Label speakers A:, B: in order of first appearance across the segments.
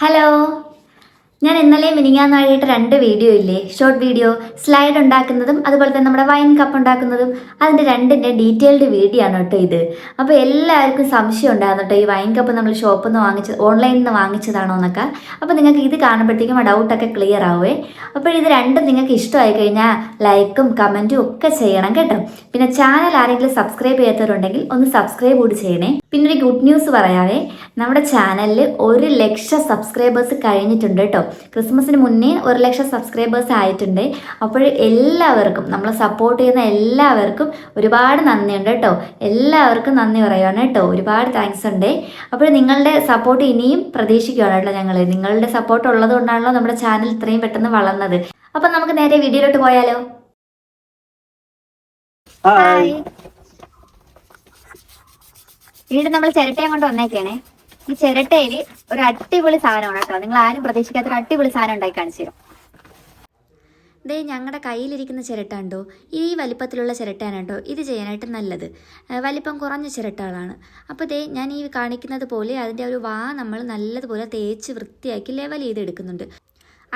A: Hello, ഞാൻ ഇന്നലെ മിനിങ്ങാന്നായിട്ട് 2 video ഇല്ലേ, ഷോർട്ട് വീഡിയോ സ്ലൈഡ് ഉണ്ടാക്കുന്നതും അതുപോലെ തന്നെ നമ്മുടെ വൈൻ കപ്പ് ഉണ്ടാക്കുന്നതും അതിൻ്റെ രണ്ടിൻ്റെ ഡീറ്റെയിൽഡ് വീഡിയോ ആണ് കേട്ടോ ഇത്. അപ്പോൾ എല്ലാവർക്കും സംശയം ഉണ്ടായിരുന്നു കേട്ടോ, ഈ വൈൻ കപ്പ് നമ്മൾ ഷോപ്പിൽ നിന്ന് ഓൺലൈനിൽ നിന്ന് വാങ്ങിച്ചതാണോ എന്നൊക്കെ. അപ്പോൾ നിങ്ങൾക്ക് ഇത് കാണുമ്പോഴത്തേക്കും ആ ഡൗട്ടൊക്കെ ക്ലിയർ ആവുമേ. അപ്പോൾ ഇത് രണ്ടും നിങ്ങൾക്ക് ഇഷ്ടമായി കഴിഞ്ഞാൽ ലൈക്കും കമൻറ്റും ഒക്കെ ചെയ്യണം കേട്ടോ. പിന്നെ ചാനൽ ആരെങ്കിലും സബ്സ്ക്രൈബ് ചെയ്യാത്തവരുണ്ടെങ്കിൽ ഒന്ന് സബ്സ്ക്രൈബ് കൂടി ചെയ്യണേ. പിന്നെ ഒരു ഗുഡ് ന്യൂസ് പറയാവേ, നമ്മുടെ ചാനലിൽ 1,00,000 സബ്സ്ക്രൈബേഴ്സ് കഴിഞ്ഞിട്ടുണ്ട് കേട്ടോ. ക്രിസ്മസിന് മുന്നേ 1,00,000 സബ്സ്ക്രൈബേഴ്സ് ആയിട്ടുണ്ട്. അപ്പോൾ എല്ലാവർക്കും, നമ്മളെ സപ്പോർട്ട് ചെയ്യുന്ന എല്ലാവർക്കും ഒരുപാട് നന്ദിയുണ്ട് കേട്ടോ. എല്ലാവർക്കും നന്ദി പറയുകയാണ് കേട്ടോ. ഒരുപാട് താങ്ക്സ് ഉണ്ട്. അപ്പോൾ നിങ്ങളുടെ സപ്പോർട്ട് ഇനിയും പ്രതീക്ഷിക്കുകയാണ് കേട്ടോ. നിങ്ങളുടെ സപ്പോർട്ട് ഉള്ളത് കൊണ്ടാണല്ലോ നമ്മുടെ ചാനൽ ഇത്രയും പെട്ടെന്ന് വളർന്നത്. അപ്പം നമുക്ക് നേരെ വീഡിയോയിലോട്ട് പോയാലോ. വീണ്ടും നമ്മൾ ചിരട്ടയും കൊണ്ട് വന്നേക്കാണേ. ഈ ചിരട്ടയില് ഒരു അടിപൊളി സാധനമാണ് കേട്ടോ. നിങ്ങൾ ആരും പ്രതീക്ഷിക്കാത്ത ഒരു അടിപൊളി സാധനം ഉണ്ടാക്കി കാണിച്ചു തരും. ദേ ഞങ്ങളുടെ കയ്യിലിരിക്കുന്ന ചിരട്ട ഉണ്ടോ, ഈ വലിപ്പത്തിലുള്ള ചിരട്ടയാണ് കേട്ടോ ഇത് ചെയ്യാനായിട്ട് നല്ലത്. വലിപ്പം കുറഞ്ഞ ചിരട്ടകളാണ്. അപ്പോൾ ദേ ഞാൻ ഈ കാണിക്കുന്നത് പോലെ അതിൻ്റെ ഒരു വാ നമ്മൾ നല്ലതുപോലെ തേച്ച് വൃത്തിയാക്കി ലെവൽ ചെയ്തെടുക്കുന്നുണ്ട്.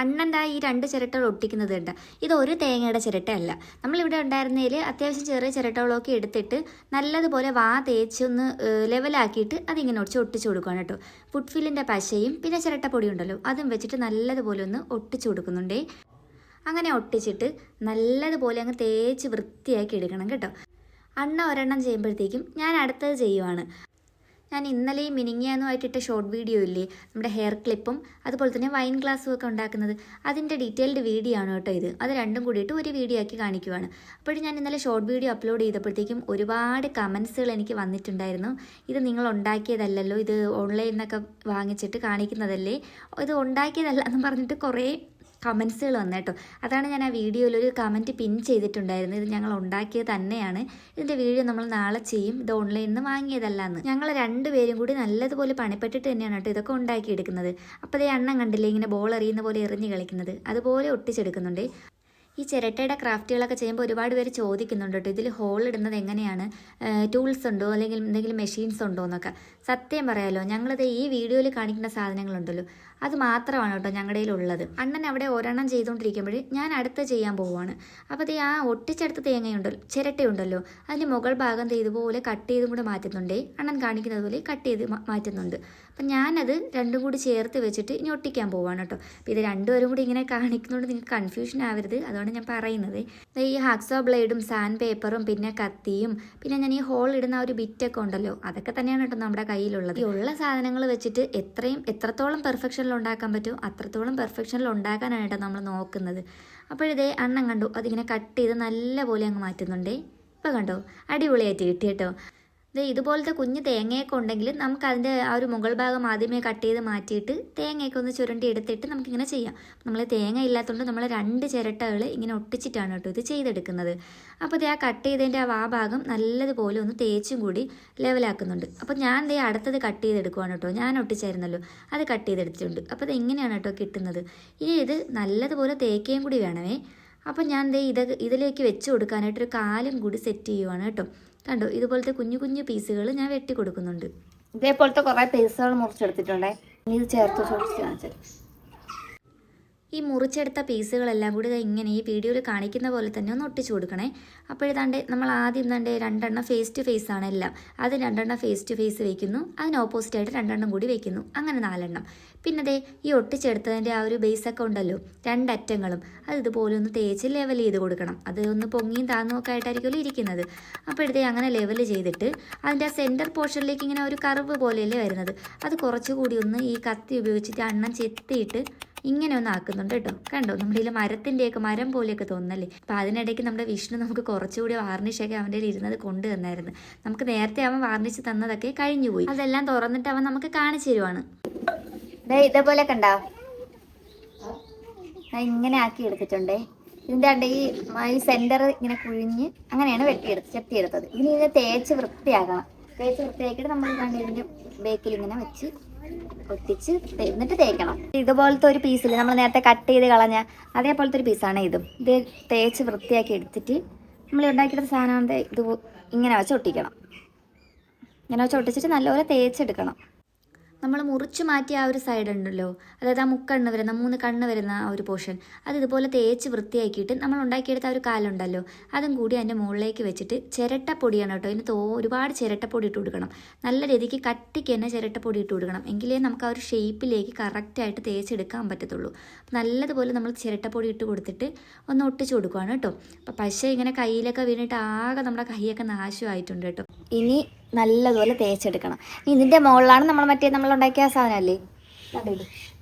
A: അണ്ണൻ്റെ ഈ 2 ചിരട്ടകൾ ഒട്ടിക്കുന്നത് ഉണ്ട്. ഇത് ഒരു തേങ്ങയുടെ ചിരട്ടയല്ല. നമ്മളിവിടെ ഉണ്ടായിരുന്നതിൽ അത്യാവശ്യം ചെറിയ ചിരട്ടകളൊക്കെ എടുത്തിട്ട് നല്ലതുപോലെ വാ തേച്ച് ഒന്ന് ലെവലാക്കിയിട്ട് അതിങ്ങനെ ഒട്ടിച്ചു കൊടുക്കുകയാണ് കേട്ടോ. ഫുഡ് ഫില്ലിൻ്റെ പശയും പിന്നെ ചിരട്ടപ്പൊടി ഉണ്ടല്ലോ അതും വെച്ചിട്ട് നല്ലതുപോലെ ഒന്ന് ഒട്ടിച്ചു കൊടുക്കുന്നുണ്ടേ. അങ്ങനെ ഒട്ടിച്ചിട്ട് നല്ലതുപോലെ അങ്ങ് തേച്ച് വൃത്തിയാക്കി എടുക്കണം കേട്ടോ. അണ്ണ ഒരെണ്ണം ചെയ്യുമ്പോഴത്തേക്കും ഞാൻ അടുത്തത് ചെയ്യുവാണ്. ഞാൻ ഇന്നലെയും മിനിങ്ങാന്നുമായിട്ടിട്ട ഷോർട്ട് വീഡിയോ ഇല്ലേ, നമ്മുടെ ഹെയർ ക്ലിപ്പും അതുപോലെ തന്നെ വൈൻ ഗ്ലാസ്സും ഒക്കെ ഉണ്ടാക്കുന്നത്, അതിൻ്റെ ഡീറ്റെയിൽഡ് വീഡിയോ ആണ് കേട്ടോ ഇത്. അത് രണ്ടും കൂടിയിട്ട് ഒരു വീഡിയോ ആക്കി കാണിക്കുവാണ്. അപ്പോഴും ഞാൻ ഇന്നലെ ഷോർട്ട് വീഡിയോ അപ്ലോഡ് ചെയ്തപ്പോഴത്തേക്കും ഒരുപാട് കമൻസുകൾ എനിക്ക് വന്നിട്ടുണ്ടായിരുന്നു. ഇത് നിങ്ങൾ ഉണ്ടാക്കിയതല്ലല്ലോ, ഇത് ഓൺലൈനിൽ നിന്നൊക്കെ വാങ്ങിച്ചിട്ട് കാണിക്കുന്നതല്ലേ, ഇത് ഉണ്ടാക്കിയതല്ല എന്ന് പറഞ്ഞിട്ട് കുറേ കമൻസുകൾ വന്നു കേട്ടോ. അതാണ് ഞാൻ ആ വീഡിയോയിൽ ഒരു കമൻറ്റ് പിൻ ചെയ്തിട്ടുണ്ടായിരുന്നു. ഇത് ഞങ്ങൾ ഉണ്ടാക്കിയത് തന്നെയാണ്, ഇതിൻ്റെ വീഡിയോ നമ്മൾ നാളെ ചെയ്യും, ഇത് ഓൺലൈനിൽ നിന്ന് വാങ്ങിയതല്ല എന്ന്. ഞങ്ങൾ 2 പേരും കൂടി നല്ലതുപോലെ പണിപ്പെട്ടിട്ട് തന്നെയാണ് കേട്ടോ ഇതൊക്കെ ഉണ്ടാക്കിയെടുക്കുന്നത്. അപ്പോൾ അതേ അണ്ണം കണ്ടില്ലേ ഇങ്ങനെ ബോൾ എറിയുന്ന പോലെ എറിഞ്ഞ് കളിക്കുന്നത്, അതുപോലെ ഒട്ടിച്ചെടുക്കുന്നുണ്ട്. ഈ ചിരട്ടയുടെ ക്രാഫ്റ്റുകളൊക്കെ ചെയ്യുമ്പോൾ ഒരുപാട് പേര് ചോദിക്കുന്നുണ്ട് കേട്ടോ, ഇതിൽ ഹോൾ ഇടുന്നത് എങ്ങനെയാണ്, ടൂൾസ് ഉണ്ടോ അല്ലെങ്കിൽ എന്തെങ്കിലും മെഷീൻസ് ഉണ്ടോ എന്നൊക്കെ. സത്യം പറയാലോ, ഞങ്ങളിത് ഈ വീഡിയോയിൽ കാണിക്കുന്ന സാധനങ്ങളുണ്ടല്ലോ അത് മാത്രമാണ് കേട്ടോ ഞങ്ങളുടെ കയ്യിലുള്ളത്. അണ്ണൻ അവിടെ ഒരെണ്ണം ചെയ്തുകൊണ്ടിരിക്കുമ്പോൾ ഞാൻ അടുത്ത് ചെയ്യാൻ പോവുകയാണ്. അപ്പോൾ അത് ആ ഒട്ടിച്ചെടുത്ത തേങ്ങയുണ്ടല്ലോ, ചിരട്ടയുണ്ടല്ലോ, അതിൻ്റെ മുകൾ ഭാഗം ഇതുപോലെ കട്ട് ചെയ്തും കൂടെ മാറ്റുന്നുണ്ടേ. അണ്ണൻ കാണിക്കുന്നത് പോലെ കട്ട് ചെയ്ത് മാറ്റുന്നുണ്ട്. അപ്പം ഞാനത് രണ്ടും കൂടി ചേർത്ത് വെച്ചിട്ട് ഇനി ഒട്ടിക്കാൻ പോവുകയാണ് കേട്ടോ. അപ്പോൾ ഇത് രണ്ടുപേരും കൂടി ഇങ്ങനെ കാണിക്കുന്നതുകൊണ്ട് നിങ്ങൾക്ക് കൺഫ്യൂഷൻ ആവരുത്, അതുകൊണ്ട് ഞാൻ പറയുന്നത്. ഈ ഹാക്സോ ബ്ലേഡും സാൻഡ് പേപ്പറും പിന്നെ കത്തിയും പിന്നെ ഞാൻ ഈ ഹോൾ ഇടുന്ന ആ ഒരു ബിറ്റൊക്കെ ഉണ്ടല്ലോ അതൊക്കെ തന്നെയാണ് കേട്ടോ നമ്മുടെ കയ്യിലുള്ളത്. ഈ ഉള്ള സാധനങ്ങൾ വെച്ചിട്ട് എത്രത്തോളം പെർഫെക്ഷനിൽ ഉണ്ടാക്കാൻ പറ്റുമോ അത്രത്തോളം പെർഫെക്ഷനിൽ ഉണ്ടാക്കാനാണ് കേട്ടോ നമ്മൾ നോക്കുന്നത്. അപ്പോഴിതേ അണ്ണം കണ്ടു അതിങ്ങനെ കട്ട് ചെയ്ത് നല്ലപോലെ അങ്ങ് മാറ്റുന്നുണ്ടേ. ഇപ്പോൾ കണ്ടോ അടിപൊളിയായിട്ട് കിട്ടി കേട്ടോ. ഇതുപോലത്തെ കുഞ്ഞ് തേങ്ങയൊക്കെ ഉണ്ടെങ്കിൽ നമുക്ക് അതിൻ്റെ ആ ഒരു മുകൾ ഭാഗം ആദ്യമേ കട്ട് ചെയ്ത് മാറ്റിയിട്ട് തേങ്ങയൊക്കെ ഒന്ന് ചുരണ്ടി എടുത്തിട്ട് നമുക്കിങ്ങനെ ചെയ്യാം. നമ്മൾ തേങ്ങ ഇല്ലാത്തതുകൊണ്ട് നമ്മൾ 2 ചിരട്ടകൾ ഇങ്ങനെ ഒട്ടിച്ചിട്ടാണ് കേട്ടോ ഇത് ചെയ്തെടുക്കുന്നത്. അപ്പോൾ ആ കട്ട് ചെയ്തതിൻ്റെ ആ ഭാഗം നല്ലതുപോലെ ഒന്ന് തേച്ചും കൂടി ലെവലാക്കുന്നുണ്ട്. അപ്പോൾ ഞാൻ അടുത്തത് കട്ട് ചെയ്തെടുക്കുവാണ് കേട്ടോ. ഞാൻ ഒട്ടിച്ചായിരുന്നല്ലോ അത് കട്ട് ചെയ്തെടുത്തിട്ടുണ്ട്. അപ്പോൾ ഇത് എങ്ങനെയാണ് കേട്ടോ കിട്ടുന്നത്. ഇനി ഇത് നല്ലതുപോലെ തേക്കുകയും കൂടി വേണമേ. അപ്പോൾ ഞാൻ ഇതിലേക്ക് വെച്ച് കൊടുക്കാനായിട്ടൊരു കാലും കൂടി സെറ്റ് ചെയ്യുവാണ് കേട്ടോ. കണ്ടോ ഇതുപോലത്തെ കുഞ്ഞു കുഞ്ഞു പീസുകൾ ഞാൻ വെട്ടി കൊടുക്കുന്നുണ്ട്. ഇതേപോലത്തെ കുറേ പീസുകൾ മുറിച്ചെടുത്തിട്ടുണ്ടേ. ഇത് ചേർത്ത് കാണിച്ചത് ഈ മുറിച്ചെടുത്ത പീസുകളെല്ലാം കൂടി ഇങ്ങനെ ഈ വീഡിയോയിൽ കാണിക്കുന്ന പോലെ തന്നെ ഒന്ന് ഒട്ടിച്ചു കൊടുക്കണേ. അപ്പോഴേതാണ്ട് നമ്മൾ ആദ്യം 2 ഫേസ് ടു ഫേസ് ആണ് എല്ലാം. അത് 2 ഫേസ് ടു ഫേസ് വയ്ക്കുന്നു, അതിന് ഓപ്പോസിറ്റായിട്ട് 2 കൂടി വയ്ക്കുന്നു, അങ്ങനെ 4. പിന്നെ ഈ ഒട്ടിച്ചെടുത്തതിൻ്റെ ആ ഒരു ബേസൊക്കെ ഉണ്ടല്ലോ 2 അറ്റങ്ങളും അത് ഇതുപോലെ ഒന്ന് തേച്ച് ലെവൽ ചെയ്ത് കൊടുക്കണം. അത് ഒന്ന് പൊങ്ങിയും താന്നും ഒക്കെ ആയിട്ടായിരിക്കുമല്ലോ ഇരിക്കുന്നത്. അപ്പോഴത്തെ അങ്ങനെ ലെവൽ ചെയ്തിട്ട് അതിൻ്റെ ആ സെൻറ്റർ പോർഷനിലേക്ക് ഇങ്ങനെ ഒരു കർവ് പോലെയല്ലേ വരുന്നത്, അത് കുറച്ചുകൂടി ഒന്ന് ഈ കത്തി ഉപയോഗിച്ചിട്ട് അണ്ണം ചെത്തിയിട്ട് ഇങ്ങനെ ഒന്ന് ആക്കുന്നുണ്ട് കേട്ടോ. കണ്ടോ നമ്മുടെ മരത്തിൻ്റെയൊക്കെ മരം പോലെയൊക്കെ തോന്നല്ലേ. അപ്പോൾ അതിനിടയ്ക്ക് നമ്മുടെ വിഷ്ണു നമുക്ക് കുറച്ചുകൂടി വാർണിഷൊക്കെ അവൻ്റെ ഇരുന്നത് കൊണ്ട് തന്നായിരുന്നു. നമുക്ക് നേരത്തെ അവൻ വാർണിച്ച് തന്നതൊക്കെ കഴിഞ്ഞുപോയി, അതെല്ലാം തുറന്നിട്ട് അവൻ നമുക്ക് കാണിച്ചു തരുവാണ്. ഇതേപോലെ കണ്ടോ ഇങ്ങനെ ആക്കി എടുത്തിട്ടുണ്ടേ. ഇതിൻ്റെ ഈ സെൻറ്റർ ഇങ്ങനെ കുഴിഞ്ഞ് അങ്ങനെയാണ് ചെത്തിയെടുത്തത്. ഇതിനെ തേച്ച് വൃത്തിയാക്കണം. തേച്ച് വൃത്തിയാക്കിയിട്ട് നമ്മൾ ഇതിൻ്റെ ബേക്കിൽ ഇങ്ങനെ വെച്ച് ഒട്ടിച്ച് എന്നിട്ട് തേക്കണം. ഇതുപോലത്തെ ഒരു പീസിൽ നമ്മൾ നേരത്തെ കട്ട് ചെയ്ത് കളഞ്ഞ അതേപോലത്തെ ഒരു പീസാണ് ഇതും. ഇത് തേച്ച് വൃത്തിയാക്കി എടുത്തിട്ട് നമ്മൾ ഉണ്ടാക്കിയെടുത്ത സാധനം ഇങ്ങനെ വെച്ച് ഒട്ടിക്കണം. ഇങ്ങനെ വെച്ച് ഒട്ടിച്ചിട്ട് നല്ലപോലെ തേച്ചെടുക്കണം. നമ്മൾ മുറിച്ച് മാറ്റിയ ആ ഒരു സൈഡ് ഉണ്ടല്ലോ, അതായത് ആ മുക്കണ്ണ് വരുന്ന 3 കണ്ണ് വരുന്ന ആ ഒരു പോർഷൻ, അത് ഇതുപോലെ തേച്ച് വൃത്തിയാക്കിയിട്ട് നമ്മൾ ഉണ്ടാക്കിയെടുത്ത ആ ഒരു കാലുണ്ടല്ലോ അതും കൂടി അതിൻ്റെ മുകളിലേക്ക് വെച്ചിട്ട് ചിരട്ടപ്പൊടിയാണ് കേട്ടോ. അതിന് ഒരുപാട് ചിരട്ടപ്പൊടി ഇട്ട് കൊടുക്കണം. നല്ല രീതിക്ക് കട്ടിക്ക് തന്നെ ചിരട്ടപ്പൊടി ഇട്ട് കൊടുക്കണം. എങ്കിലേ നമുക്ക് ആ ഒരു ഷേപ്പിലേക്ക് കറക്റ്റായിട്ട് തേച്ചെടുക്കാൻ പറ്റത്തുള്ളൂ. നല്ലതുപോലെ നമ്മൾ ചിരട്ടപ്പൊടി ഇട്ട് കൊടുത്തിട്ട് ഒന്ന് ഒട്ടിച്ച് കൊടുക്കുകയാണ് കേട്ടോ. അപ്പോൾ പശ ഇങ്ങനെ കയ്യിലൊക്കെ വീണിട്ട് ആകെ നമ്മുടെ കൈയൊക്കെ നാശമായിട്ടുണ്ട് കേട്ടോ. ഇനി നല്ലതുപോലെ തേച്ചെടുക്കണം. ഇതിൻ്റെ മുകളിലാണ് നമ്മൾ ഉണ്ടാക്കിയ സാധനമല്ലേ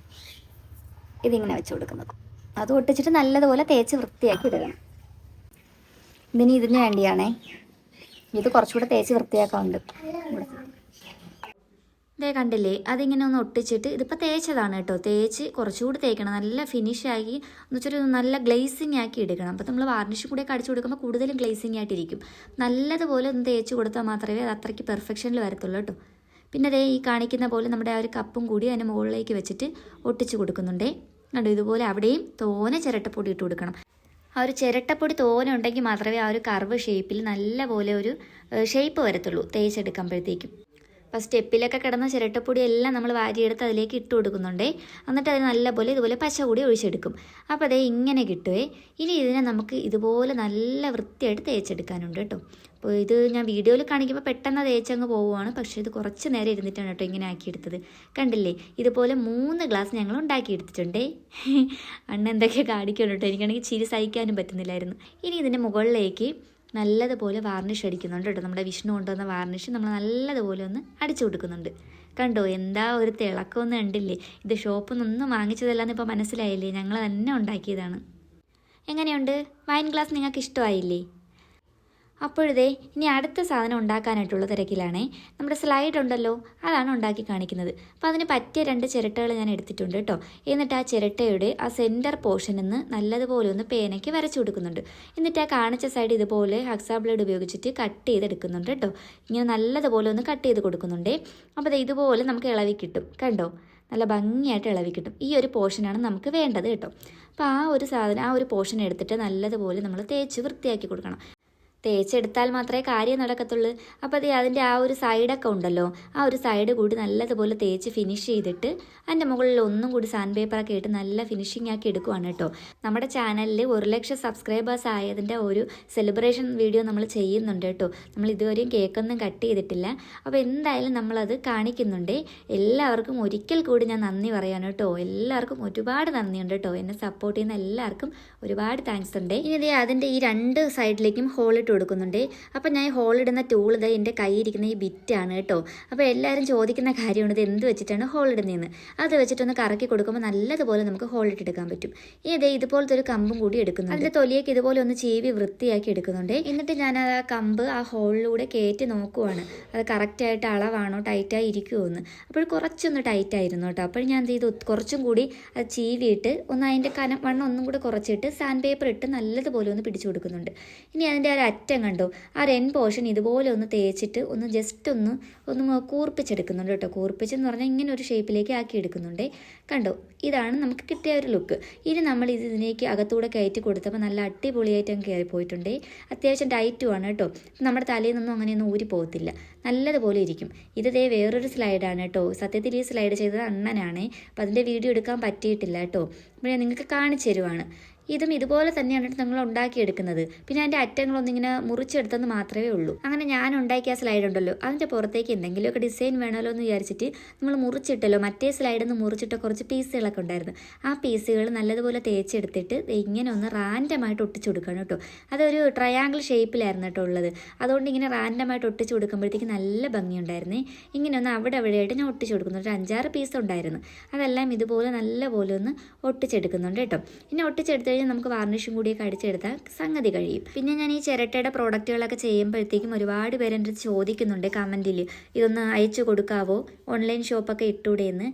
A: ഇതിങ്ങനെ വെച്ച് കൊടുക്കുന്നത്. അത് ഒട്ടിച്ചിട്ട് നല്ലതുപോലെ തേച്ച് വൃത്തിയാക്കി ഇടണം. ഇതിന് വേണ്ടിയാണേ. ഇത് കുറച്ചുകൂടെ തേച്ച് വൃത്തിയാക്കാറുണ്ട്. ഇതേ കണ്ടില്ലേ, അതിങ്ങനെ ഒന്ന് ഒട്ടിച്ചിട്ട് ഇതിപ്പോൾ തേച്ചതാണ് കേട്ടോ. തേച്ച് കുറച്ചുകൂടി തേക്കണം. നല്ല ഫിനിഷാക്കി എന്ന് വെച്ചാൽ നല്ല ഗ്ലേസിങ് ആക്കി എടുക്കണം. അപ്പോൾ നമ്മൾ വാർണിഷ് കൂടെ അടിച്ചു കൊടുക്കുമ്പോൾ കൂടുതലും ഗ്ലേസിങ് ആയിട്ടിരിക്കും. നല്ലതുപോലെ ഒന്ന് തേച്ച് കൊടുത്താൽ മാത്രമേ അത് അത്രയ്ക്ക് പെർഫെക്ഷനിൽ വരത്തുള്ളൂ കേട്ടോ. പിന്നെ അതേ ഈ കാണിക്കുന്ന പോലെ നമ്മുടെ ആ ഒരു കപ്പും കൂടി അതിന് മുകളിലേക്ക് വെച്ചിട്ട് ഒട്ടിച്ച് കൊടുക്കുന്നുണ്ടേ. കണ്ടോ, ഇതുപോലെ അവിടെയും തോനെ ചിരട്ടപ്പൊടി ഇട്ട് കൊടുക്കണം. ആ ഒരു ചിരട്ടപ്പൊടി തോനെ ഉണ്ടെങ്കിൽ മാത്രമേ ആ ഒരു കർവ് ഷേപ്പിൽ നല്ലപോലെ ഒരു ഷേപ്പ് വരത്തുള്ളൂ തേച്ചെടുക്കുമ്പോഴത്തേക്കും. അപ്പോൾ സ്റ്റെപ്പിലൊക്കെ കിടന്ന ചിരട്ടപ്പൊടി എല്ലാം നമ്മൾ വാരിയെടുത്ത് അതിലേക്ക് ഇട്ട് കൊടുക്കുന്നുണ്ടേ. എന്നിട്ട് അത് നല്ലപോലെ ഇതുപോലെ പശ കൂടി ഒഴിച്ചെടുക്കും. അപ്പോൾ അതേ ഇങ്ങനെ കിട്ടുവേ. ഇനി ഇതിനെ നമുക്ക് ഇതുപോലെ നല്ല വൃത്തിയായിട്ട് തേച്ചെടുക്കാനുണ്ട് കേട്ടോ. അപ്പോൾ ഇത് ഞാൻ വീഡിയോയിൽ കാണിക്കുമ്പോൾ പെട്ടെന്ന് തേച്ചങ്ങ് പോവുകയാണ്. പക്ഷേ ഇത് കുറച്ച് നേരം ഇരുന്നിട്ടാണ് കേട്ടോ ഇങ്ങനെ ആക്കിയെടുത്തത്. കണ്ടില്ലേ, ഇതുപോലെ 3 ഗ്ലാസ് ഞങ്ങൾ ഉണ്ടാക്കിയെടുത്തിട്ടുണ്ടേ. അണ്ണ എന്തൊക്കെ കാണിക്കണം കേട്ടോ. എനിക്കാണെങ്കിൽ ചിരി സഹിക്കാനും പറ്റുന്നില്ലായിരുന്നു. ഇനി ഇതിൻ്റെ മുകളിലേക്ക് നല്ലതുപോലെ വാർണിഷ് അടിക്കുന്നുണ്ട് കേട്ടോ. നമ്മുടെ വിഷ്ണു കൊണ്ടുവന്ന വാർണിഷ് നമ്മൾ നല്ലതുപോലെ ഒന്ന് അടിച്ചു കൊടുക്കുന്നുണ്ട്. കണ്ടോ, എന്താ ഒരു തിളക്കമൊന്നും കണ്ടില്ലേ. ഇത് ഷോപ്പിൽ നിന്നൊന്നും വാങ്ങിച്ചതല്ലാന്ന് ഇപ്പോൾ മനസ്സിലായില്ലേ. ഞങ്ങൾ തന്നെ ഉണ്ടാക്കിയതാണ്. എങ്ങനെയുണ്ട് വൈൻ ഗ്ലാസ്? നിങ്ങൾക്ക് ഇഷ്ടമായില്ലേ? അപ്പോഴേ ഇനി അടുത്ത സാധനം ഉണ്ടാക്കാനായിട്ടുള്ള തിരക്കിലാണേ. നമ്മുടെ സ്ലൈഡ് ഉണ്ടല്ലോ, അതാണ് ഉണ്ടാക്കി കാണിക്കുന്നത്. അപ്പോൾ അതിന് പറ്റിയ 2 ചിരട്ടകൾ ഞാൻ എടുത്തിട്ടുണ്ട് കേട്ടോ. എന്നിട്ട് ആ ചിരട്ടയുടെ ആ സെൻറ്റർ പോർഷനിൽ നിന്ന് നല്ലതുപോലെ ഒന്ന് പേനയ്ക്ക് വരച്ചു കൊടുക്കുന്നുണ്ട്. എന്നിട്ട് ആ കാണിച്ച സൈഡ് ഇതുപോലെ ഹക്സാ ബ്ലേഡ് ഉപയോഗിച്ചിട്ട് കട്ട് ചെയ്തെടുക്കുന്നുണ്ട് കേട്ടോ. ഇങ്ങനെ നല്ലതുപോലെ ഒന്ന് കട്ട് ചെയ്ത് കൊടുക്കുന്നുണ്ട്. അപ്പോൾ ഇതുപോലെ നമുക്ക് ഇളവി കിട്ടും. കണ്ടോ, നല്ല ഭംഗിയായിട്ട് ഇളവി കിട്ടും. ഈ ഒരു പോർഷനാണ് നമുക്ക് വേണ്ടത് കേട്ടോ. അപ്പോൾ ആ ഒരു സാധനം, ആ ഒരു പോർഷൻ എടുത്തിട്ട് നല്ലതുപോലെ നമ്മൾ തേച്ച് വൃത്തിയാക്കി കൊടുക്കണം. തേച്ചെടുത്താൽ മാത്രമേ കാര്യം നടക്കത്തുള്ളൂ. അപ്പോൾ അതിൻ്റെ ആ ഒരു സൈഡൊക്കെ ഉണ്ടല്ലോ, ആ ഒരു സൈഡ് കൂടി നല്ലതുപോലെ തേച്ച് ഫിനിഷ് ചെയ്തിട്ട് അതിൻ്റെ മുകളിൽ ഒന്നും കൂടി സാൻഡ് പേപ്പറൊക്കെ ഇട്ട് നല്ല ഫിനിഷിംഗ് ആക്കി എടുക്കുവാണ് കേട്ടോ. നമ്മുടെ ചാനലിൽ 1 ലക്ഷം സബ്സ്ക്രൈബേഴ്സ് ആയതിൻ്റെ ഒരു സെലിബ്രേഷൻ വീഡിയോ നമ്മൾ ചെയ്യുന്നുണ്ട് കേട്ടോ. നമ്മൾ ഇതുവരെയും കേക്കൊന്നും കട്ട് ചെയ്തിട്ടില്ല. അപ്പോൾ എന്തായാലും നമ്മളത് കാണിക്കുന്നുണ്ട്. എല്ലാവർക്കും ഒരിക്കൽ കൂടി ഞാൻ നന്ദി പറയാൻ കേട്ടോ. എല്ലാവർക്കും ഒരുപാട് നന്ദിയുണ്ട് കേട്ടോ. എന്നെ സപ്പോർട്ട് ചെയ്യുന്ന എല്ലാവർക്കും ഒരുപാട് താങ്ക്സ് ഉണ്ട്. ഇനി അതിൻ്റെ ഈ 2 സൈഡിലേക്കും ഹോളിട്ട് കൊടുക്കുന്നുണ്ട്. അപ്പോൾ ഞാൻ ഹോളിടുന്ന ടൂൾ ഇത് എൻ്റെ കയ്യിരിക്കുന്ന ഈ ബിറ്റാണ് കേട്ടോ. അപ്പോൾ എല്ലാവരും ചോദിക്കുന്ന കാര്യമാണ് ഇത് എന്ത് വെച്ചിട്ടാണ് ഹോളിടുന്നതെന്ന്. അത് വെച്ചിട്ടൊന്ന് കറക്കി കൊടുക്കുമ്പോൾ നല്ലതുപോലെ നമുക്ക് ഹോളിട്ടെടുക്കാൻ പറ്റും. ഇതുപോലത്തെ ഒരു കമ്പും കൂടി എടുക്കുന്നുണ്ട്. അതിൻ്റെ തൊലിയൊക്കെ ഇതുപോലെ ഒന്ന് ചീവി വൃത്തിയാക്കി എടുക്കുന്നുണ്ട്. എന്നിട്ട് ഞാൻ ആ കമ്പ് ആ ഹോളിലൂടെ കയറ്റി നോക്കുവാണ് അത് കറക്റ്റായിട്ട് അളവാണോ, ടൈറ്റായി ഇരിക്കുമോ എന്ന്. അപ്പോൾ കുറച്ചൊന്ന് ടൈറ്റായിരുന്നു കേട്ടോ. അപ്പോൾ ഞാൻ എന്ത് ചെയ്തു, കുറച്ചും കൂടി അത് ചീവിയിട്ട് ഒന്ന് അതിൻ്റെ വണ്ണം ഒന്നും കൂടെ കുറച്ചിട്ട് സാൻഡ് പേപ്പർ ഇട്ട് നല്ലതുപോലെ ഒന്ന് പിടിച്ചു കൊടുക്കുന്നുണ്ട്. ഇനി അതിൻ്റെ ആ അറ്റം കണ്ടോ, ആ 2 പോർഷൻ ഇതുപോലെ ഒന്ന് തേച്ചിട്ട് ഒന്ന് ജസ്റ്റ് ഒന്ന് കൂർപ്പിച്ചെടുക്കുന്നുണ്ട് കേട്ടോ. കൂർപ്പിച്ചെന്ന് പറഞ്ഞാൽ ഇങ്ങനെ ഒരു ഷേപ്പിലേക്ക് ആക്കി എടുക്കുന്നുണ്ട്. കണ്ടോ, ഇതാണ് നമുക്ക് കിട്ടിയ ഒരു ലുക്ക്. ഇനി നമ്മൾ ഇതിലേക്ക് അകത്തൂടെ കയറ്റി കൊടുത്തപ്പോൾ നല്ല അടിപൊളിയായിട്ട് അങ്ങ് കയറി പോയിട്ടുണ്ട്. അത്യാവശ്യം ടൈറ്റുമാണ് കേട്ടോ. നമ്മുടെ തലയിൽ നിന്നും അങ്ങനെയൊന്നും ഊരി പോകത്തില്ല, നല്ലതുപോലെ ഇരിക്കും. ഇതേ വേറൊരു സ്ലൈഡാണ് കേട്ടോ. സത്യത്തിൽ ഈ സ്ലൈഡ് ചെയ്തത് അണ്ണനാണ്. അപ്പോൾ അതിൻ്റെ വീഡിയോ എടുക്കാൻ പറ്റിയിട്ടില്ല കേട്ടോ. അപ്പോൾ ഞാൻ നിങ്ങൾക്ക് കാണിച്ചു തരുവാണ്. ഇതും ഇതുപോലെ തന്നെയാണ് നിങ്ങൾ ഉണ്ടാക്കിയെടുക്കുന്നത്. പിന്നെ അതിൻ്റെ അറ്റങ്ങളൊന്നിങ്ങനെ മുറിച്ചെടുത്തെന്ന് മാത്രമേ ഉള്ളൂ. അങ്ങനെ ഞാൻ ഉണ്ടാക്കിയ സ്ലൈഡ് ഉണ്ടല്ലോ, അതിൻ്റെ പുറത്തേക്ക് എന്തെങ്കിലുമൊക്കെ ഡിസൈൻ വേണമല്ലോ എന്ന് വിചാരിച്ചിട്ട് നമ്മൾ മുറിച്ചിട്ടല്ലോ, മറ്റേ സ്ലൈഡിൽ നിന്ന് മുറിച്ചിട്ട കുറച്ച് പീസുകളൊക്കെ ഉണ്ടായിരുന്നു. ആ പീസുകൾ നല്ലതുപോലെ തേച്ചെടുത്തിട്ട് ഇങ്ങനെ ഒന്ന് റാൻഡമായിട്ട് ഒട്ടിച്ചു കൊടുക്കണം കേട്ടോ. അതൊരു ട്രയാങ്കിൾ ഷേപ്പിലായിരുന്നു കേട്ടോ ഉള്ളത്. അതുകൊണ്ട് ഇങ്ങനെ റാൻഡമായിട്ട് ഒട്ടിച്ചു കൊടുക്കുമ്പോഴത്തേക്ക് നല്ല ഭംഗിയുണ്ടായിരുന്നേ. ഇങ്ങനെ ഒന്ന് അവിടെ അവിടെയായിട്ട് ഞാൻ ഒട്ടിച്ചു കൊടുക്കുന്നു. ഒരു 5-6 പീസ് ഉണ്ടായിരുന്നു. അതെല്ലാം ഇതുപോലെ നല്ലപോലെ ഒന്ന് ഒട്ടിച്ചെടുക്കുന്നുണ്ട് കേട്ടോ. ഇനി ഒട്ടിച്ചെടുത്ത് നമുക്ക് വാർണിഷും കൂടിയൊക്കെ അടിച്ചെടുത്താൽ സംഗതി കഴിയും. പിന്നെ ഞാൻ ഈ ചിരട്ടയുടെ പ്രോഡക്റ്റുകളൊക്കെ ചെയ്യുമ്പോഴത്തേക്കും ഒരുപാട് പേര് എൻ്റെ അടുത്ത് ചോദിക്കുന്നുണ്ട് കമൻറ്റിൽ, ഇതൊന്ന് അയച്ചു കൊടുക്കാവോ, ഓൺലൈൻ ഷോപ്പൊക്കെ ഇട്ടൂടെ എന്ന്.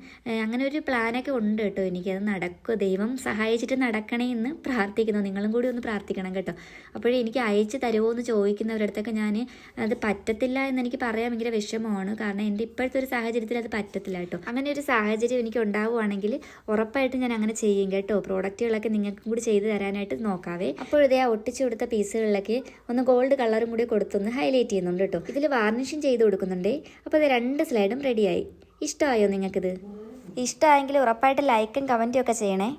A: അങ്ങനെ ഒരു പ്ലാനൊക്കെ ഉണ്ട് കേട്ടോ. എനിക്കത് നടക്കും, ദൈവം സഹായിച്ചിട്ട് നടക്കണേ എന്ന് പ്രാർത്ഥിക്കുന്നു. നിങ്ങളും കൂടി ഒന്ന് പ്രാർത്ഥിക്കണം കേട്ടോ. അപ്പോഴേ എനിക്ക് അയച്ചു തരുമോ എന്ന് ചോദിക്കുന്നവരടുത്തൊക്കെ ഞാൻ അത് പറ്റത്തില്ല എന്നെനിക്ക് പറയാൻ ഭയങ്കര വിഷമമാണ്. കാരണം എൻ്റെ ഇപ്പോഴത്തെ ഒരു സാഹചര്യത്തിൽ അത് പറ്റത്തില്ല കേട്ടോ. അങ്ങനെ ഒരു സാഹചര്യം എനിക്ക് ഉണ്ടാവുകയാണെങ്കിൽ ഉറപ്പായിട്ടും ഞാൻ അങ്ങനെ ചെയ്യും കേട്ടോ. പ്രോഡക്റ്റുകളൊക്കെ നിങ്ങൾക്കും കൂടി ചെയ്ത് തരാനായിട്ട് നോക്കാവേ. അപ്പോഴേ ആ ഒട്ടിച്ചു കൊടുത്ത പീസുകളിലൊക്കെ ഒന്ന് ഗോൾഡ് കളറും കൂടി കൊടുത്തൊന്ന് ഹൈലൈറ്റ് ചെയ്യുന്നുണ്ട് കേട്ടോ. ഇതിൽ വാർണിഷും ചെയ്ത് കൊടുക്കുന്നുണ്ട്. അപ്പോൾ അത് 2 സ്ലൈഡും റെഡിയായി. ഇഷ്ടമായോ നിങ്ങൾക്കിത്? ഇഷ്ടമായെങ്കിൽ ഉറപ്പായിട്ട് ലൈക്കും കമൻറ്റും ഒക്കെ ചെയ്യണേ.